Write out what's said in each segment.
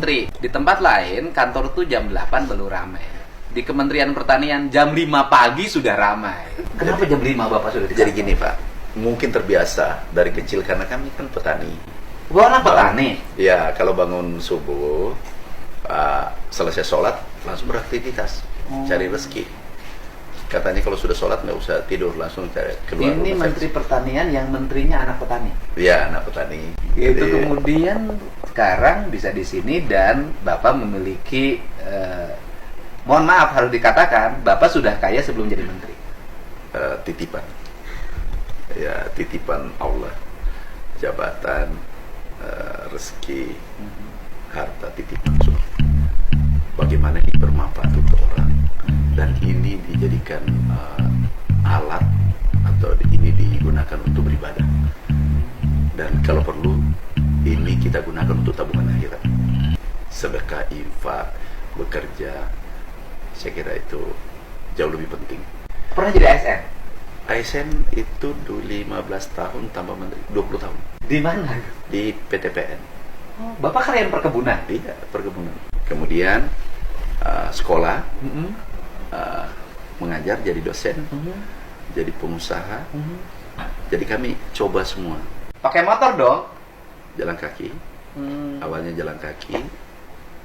Menteri, di tempat lain kantor tuh jam 8 baru ramai. Di Kementerian Pertanian jam 5 pagi sudah ramai. Kenapa jam 5 Bapak sudah di Jadi kantor? gini Pak, mungkin terbiasa dari kecil karena kami kan petani. Gua anak petani. Ya, kalau bangun subuh, selesai sholat, langsung beraktivitas, cari rezeki. Katanya kalau sudah sholat nggak usah tidur, langsung cari keluar. Ini rumah Menteri sakit. Pertanian yang menterinya anak petani. Ya, anak petani. Itu Jadi, kemudian sekarang bisa di sini dan Bapak memiliki mohon maaf harus dikatakan Bapak sudah kaya sebelum jadi menteri. titipan. Ya, titipan Allah. Jabatan, rezeki, harta, titipan semua. Bagaimana ini bermanfaat untuk orang. Dan ini dijadikan alat atau ini digunakan untuk beribadah. Dan kalau perlu, ini kita gunakan untuk tabungan akhirat. Sedekah, infak, bekerja, saya kira itu jauh lebih penting. Pernah jadi ASN? ASN itu dulu 15 tahun tambah menteri, 20 tahun. Di mana? Di PTPN. Oh, Bapak karyawan perkebunan? Iya, perkebunan. Kemudian sekolah, mengajar jadi dosen, jadi pengusaha. Jadi kami coba semua. Pakai motor dong? Jalan kaki. Awalnya jalan kaki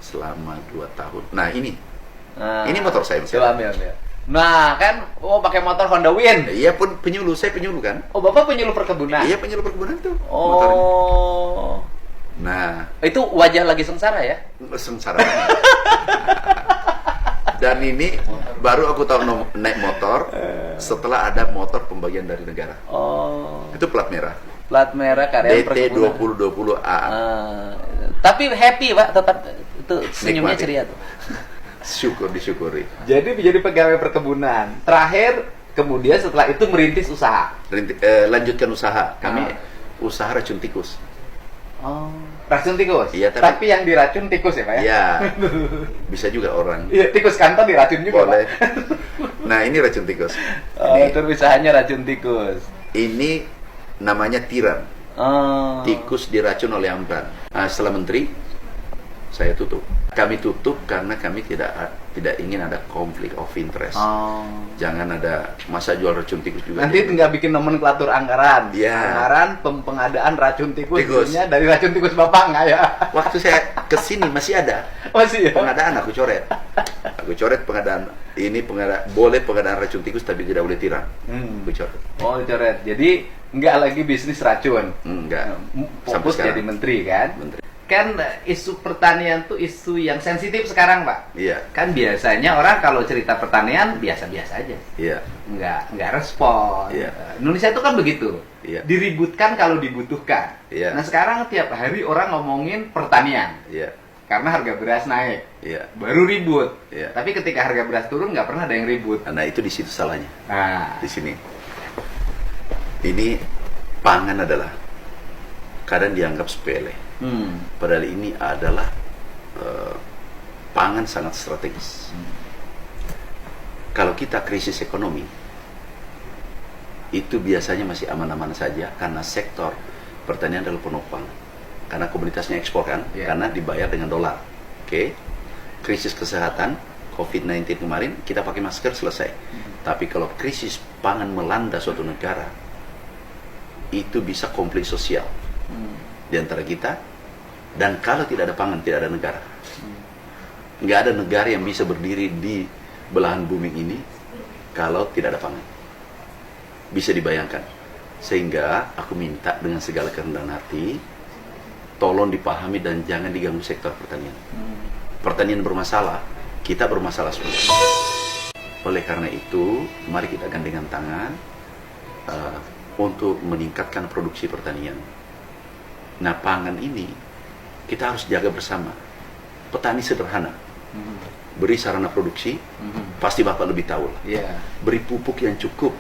selama 2 tahun. Nah ini motor saya. Coba ambil. Nah kan, pakai motor Honda Win. Iya pun penyuluh, saya penyuluh kan. Oh, Bapak penyuluh perkebunan? Iya penyuluh perkebunan tuh. Motornya. Oh. Nah, Itu wajah lagi sengsara ya? sengsara. Dan ini baru aku tahu naik motor setelah ada motor pembagian dari negara. Oh. Itu plat merah. Plat merah karyawan DT perkebunan. 2020A. Tapi happy Pak, tetap itu senyumnya Nikmati. ceria tuh. Syukur disyukuri. Jadi menjadi pegawai perkebunan. Terakhir, kemudian setelah itu merintis usaha. Lanjutkan usaha. Kami usaha racun tikus. Oh, racun tikus. Iya, tapi yang diracun tikus ya Pak ya? Ya, bisa juga orang. Iya, tikus kantor diracun juga Boleh. Pak. Nah, ini racun tikus. Oh, itu usahanya racun tikus. Ini namanya tiran. Oh. Tikus diracun oleh amban. Nah, setelah menteri, saya tutup. Kami tutup karena kami tidak ingin ada konflik of interest. Oh. Jangan ada masa jual racun tikus juga. Nanti tinggal bikin nomenklatur anggaran. Iya. Anggaran pengadaan racun tikus. Tikus. Ininya dari racun tikus Bapak nggak ya? Waktu saya kesini masih ada Masih ya? pengadaan, aku coret. Aku coret pengadaan. Ini boleh pengadaan racun tikus tapi tidak boleh tiran. Aku coret. Oh, coret. Jadi nggak lagi bisnis racun. Enggak. Fokus jadi menteri kan? Menteri. Kan isu pertanian tuh isu yang sensitif sekarang Pak. Iya. Kan biasanya orang kalau cerita pertanian biasa-biasa aja. Iya. Nggak respon. Iya. Indonesia itu kan begitu. Iya. Diributkan kalau dibutuhkan. Iya. Nah sekarang tiap hari orang ngomongin pertanian. Iya. Karena harga beras naik. Iya. Baru ribut. Iya. Tapi ketika harga beras turun nggak pernah ada yang ribut. Nah, itu di situ salahnya. Nah, Di sini. Ini pangan adalah kadang dianggap sepele. Padahal ini adalah pangan sangat strategis. Kalau kita krisis ekonomi, itu biasanya masih aman-aman saja karena sektor pertanian adalah penopang. Karena komunitasnya ekspor kan, karena dibayar dengan dolar. Oke. Krisis kesehatan COVID-19 kemarin kita pakai masker selesai. Tapi kalau krisis pangan melanda suatu negara, itu bisa konflik sosial di antara kita. Dan kalau tidak ada pangan, tidak ada negara. Nggak ada negara yang bisa berdiri di belahan bumi ini kalau tidak ada pangan. Bisa dibayangkan. Sehingga aku minta dengan segala kerendahan hati, tolong dipahami dan jangan diganggu sektor pertanian. Pertanian bermasalah, kita bermasalah semua. Oleh karena itu, mari kita gandengan tangan untuk meningkatkan produksi pertanian. Nah, pangan ini kita harus jaga bersama. Petani sederhana, beri sarana produksi, pasti Bapak lebih tahu lah. iya. Beri pupuk yang cukup,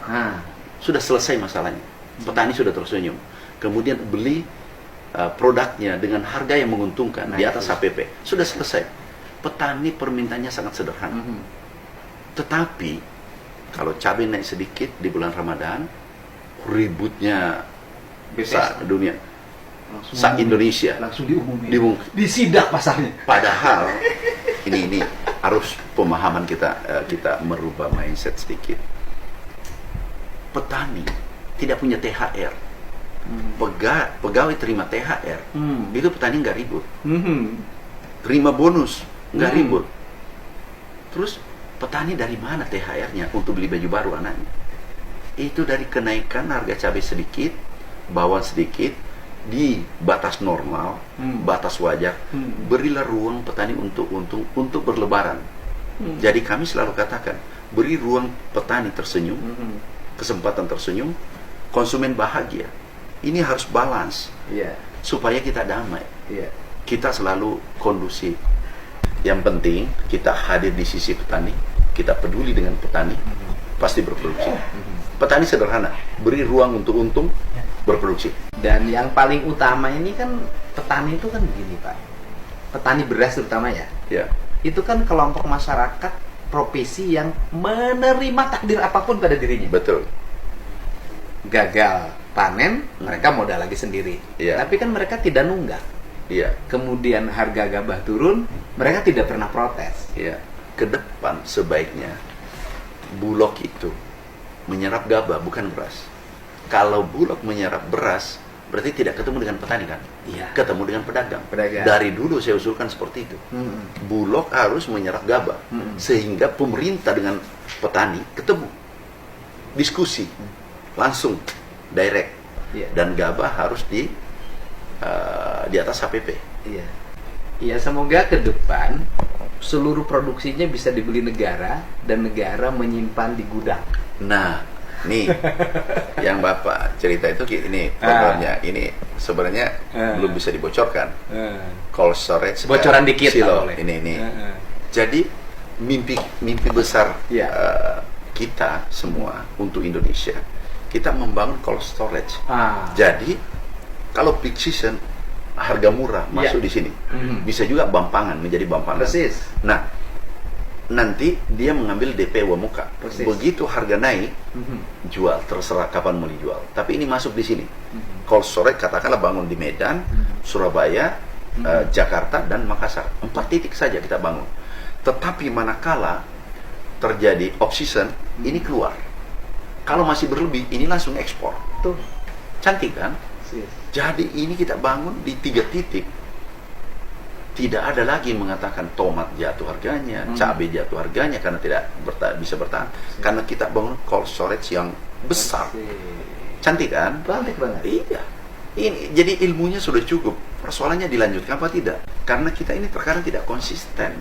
sudah selesai masalahnya. Petani sudah tersenyum. Kemudian beli produknya dengan harga yang menguntungkan di atas HPP, sudah selesai. Petani permintaannya sangat sederhana. Tetapi kalau cabai naik sedikit di bulan Ramadan, ributnya Bisnis. dunia. Indonesia. Langsung diumumin. Disidak pasarnya. Padahal ini harus pemahaman kita merubah mindset sedikit. Petani tidak punya THR. Pegawai terima THR. Itu petani nggak ribut. Terima bonus nggak ribut. Terus petani dari mana THR-nya untuk beli baju baru anaknya? Itu dari kenaikan harga cabai sedikit, bawang sedikit, di batas normal, batas wajar. Berilah ruang petani untuk berlebaran. Jadi kami selalu katakan, beri ruang petani tersenyum, kesempatan tersenyum, konsumen bahagia. Ini harus balance, supaya kita damai. Kita selalu kondusif. Yang penting kita hadir di sisi petani, kita peduli dengan petani, pasti berproduksi. Petani sederhana, beri ruang untuk untung, berproduksi. Dan yang paling utama ini kan petani itu kan begini Pak, petani beras terutama ya, itu kan kelompok masyarakat profesi yang menerima takdir apapun pada dirinya. Betul. Gagal panen, mereka modal lagi sendiri. Tapi kan mereka tidak nunggak. Kemudian harga gabah turun, mereka tidak pernah protes. Ke depan sebaiknya Bulog itu menyerap gabah bukan beras. Kalau Bulog menyerap beras, berarti tidak ketemu dengan petani kan? Ketemu dengan pedagang. Dari dulu saya usulkan seperti itu. Bulog harus menyerap gabah, sehingga pemerintah dengan petani ketemu, diskusi, langsung, direct. Dan gabah harus di atas HPP. Semoga ke depan seluruh produksinya bisa dibeli negara dan negara menyimpan di gudang. Nah, nih yang Bapak cerita itu ini programnya. Ini sebenarnya belum bisa dibocorkan. Cold storage bocoran dikit silo. Ini. Jadi mimpi besar kita semua untuk Indonesia, kita membangun cold storage. Jadi kalau peak season harga murah masuk di sini, bisa juga Bampangan menjadi Bampangan. Persis. Nah, nanti dia mengambil DP uang muka. Begitu harga naik, jual, terserah kapan mau dijual. Tapi ini masuk di sini. Cold storage katakanlah bangun di Medan, Surabaya, Jakarta dan Makassar. 4 titik saja kita bangun. Tetapi manakala terjadi off season, ini keluar. Kalau masih berlebih, ini langsung ekspor. Tuh. Cantik kan? Jadi ini kita bangun di 3 titik. Tidak ada lagi mengatakan tomat jatuh harganya, cabai jatuh harganya karena tidak bisa bertahan. Karena kita bangun cold storage yang besar. Cantik kan? Cantik banget. Iya. Ini jadi ilmunya sudah cukup. Persoalannya dilanjutkan apa tidak? Karena kita ini terkadang tidak konsisten.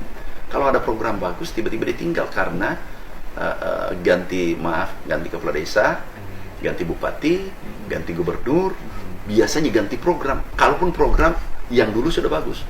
Kalau ada program bagus tiba-tiba ditinggal karena ganti kepala desa, ganti bupati, ganti gubernur, biasanya ganti program. Kalaupun program yang dulu sudah bagus.